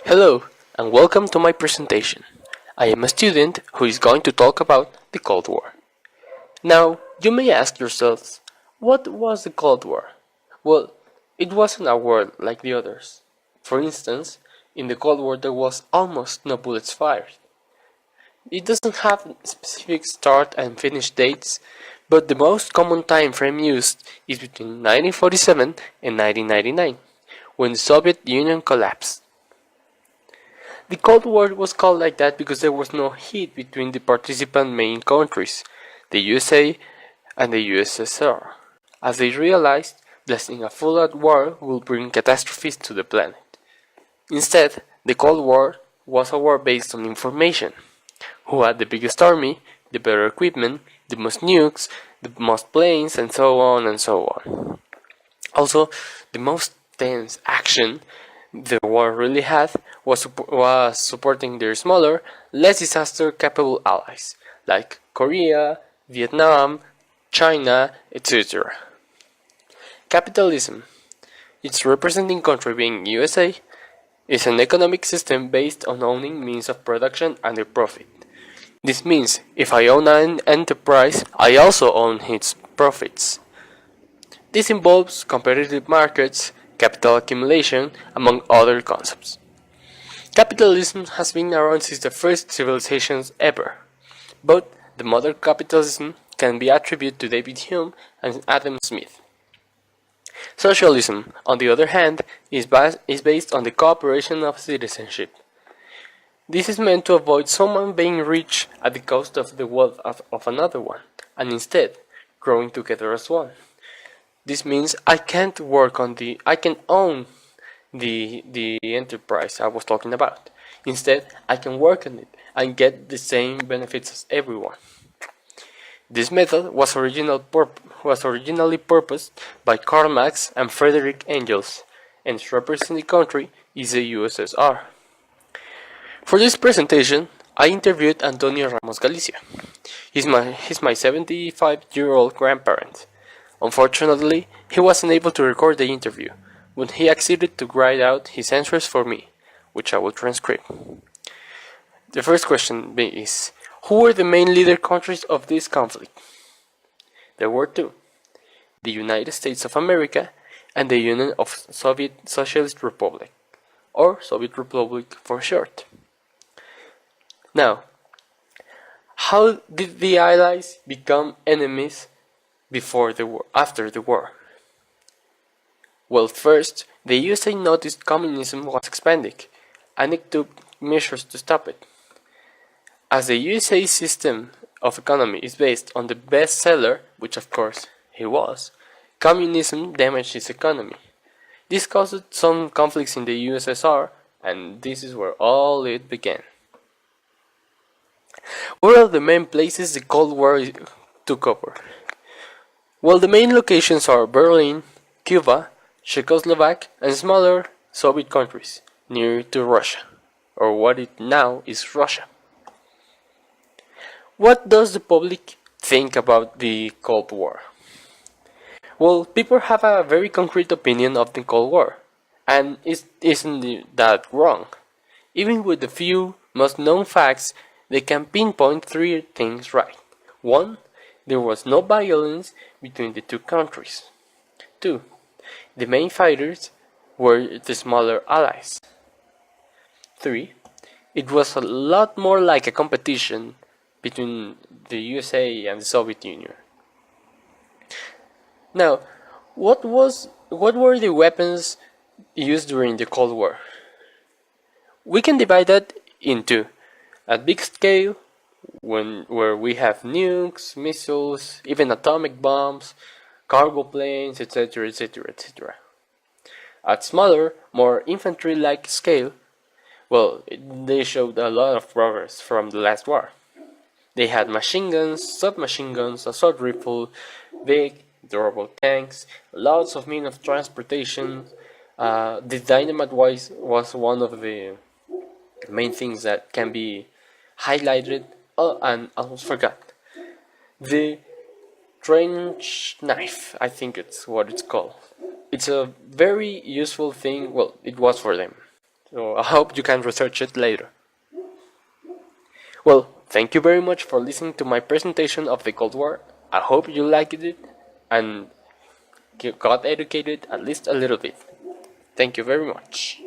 Hello, and welcome to my presentation. I am a student who is going to talk about the Cold War. Now, you may ask yourselves, what was the Cold War? Well, it wasn't a war like the others. For instance, in the Cold War there was almost no bullets fired. It doesn't have specific start and finish dates, but the most common time frame used is between 1947 and 1999, when the Soviet Union collapsed. The Cold War was called like that because there was no heat between the participant main countries, the USA and the USSR, as they realized blessing a full-out war would bring catastrophes to the planet. Instead, the Cold War was a war based on information. Who had the biggest army, the better equipment, the most nukes, the most planes, and so on and so on. Also, the most tense action the war really had was supporting their smaller, less disaster-capable allies, like Korea, Vietnam, China, etc. Capitalism, its representing country being USA, is an economic system based on owning means of production and their profit. This means if I own an enterprise, I also own its profits. This involves competitive markets, capital accumulation, among other concepts. Capitalism has been around since the first civilizations ever, but the modern capitalism can be attributed to David Hume and Adam Smith. Socialism, on the other hand, is based on the cooperation of citizenship. This is meant to avoid someone being rich at the cost of the wealth of another one, and instead, growing together as one. This means I can own the enterprise I was talking about. Instead, I can work on it and get the same benefits as everyone. This method was originally purposed by Karl Marx and Frederick Engels, and its representing country is the USSR. For this presentation, I interviewed Antonio Ramos Galicia. He's my 75-year-old grandparent. Unfortunately, he wasn't able to record the interview, but he acceded to write out his answers for me, which I will transcribe. The first question is, who were the main leader countries of this conflict? There were two, the United States of America and the Union of Soviet Socialist Republic, or Soviet Republic for short. Now, how did the Allies become enemies after the war? Well, first, the USA noticed communism was expanding, and it took measures to stop it. As the USA system of economy is based on the bestseller, which of course he was, communism damaged its economy. This caused some conflicts in the USSR, and this is where all it began. Where are the main places the Cold War took over? Well, the main locations are Berlin, Cuba, Czechoslovakia, and smaller Soviet countries, near to Russia, or what it now is Russia. What does the public think about the Cold War? Well, people have a very concrete opinion of the Cold War, and isn't that wrong? Even with the few most known facts, they can pinpoint three things right. 1. There was no violence between the two countries. 2. The main fighters were the smaller allies. 3. It was a lot more like a competition between the USA and the Soviet Union. Now, what were the weapons used during the Cold War? We can divide that into at big scale, where we have nukes, missiles, even atomic bombs, cargo planes, etc., etc., etc. At smaller, more infantry-like scale, well, they showed a lot of progress from the last war. They had machine guns, submachine guns, assault rifle, big, durable tanks, lots of means of transportation. The dynamite was one of the main things that can be highlighted. Oh, and I almost forgot. The trench knife, I think it's what it's called. It's a very useful thing, well, it was for them. So I hope you can research it later. Well, thank you very much for listening to my presentation of the Cold War. I hope you liked it and got educated at least a little bit. Thank you very much.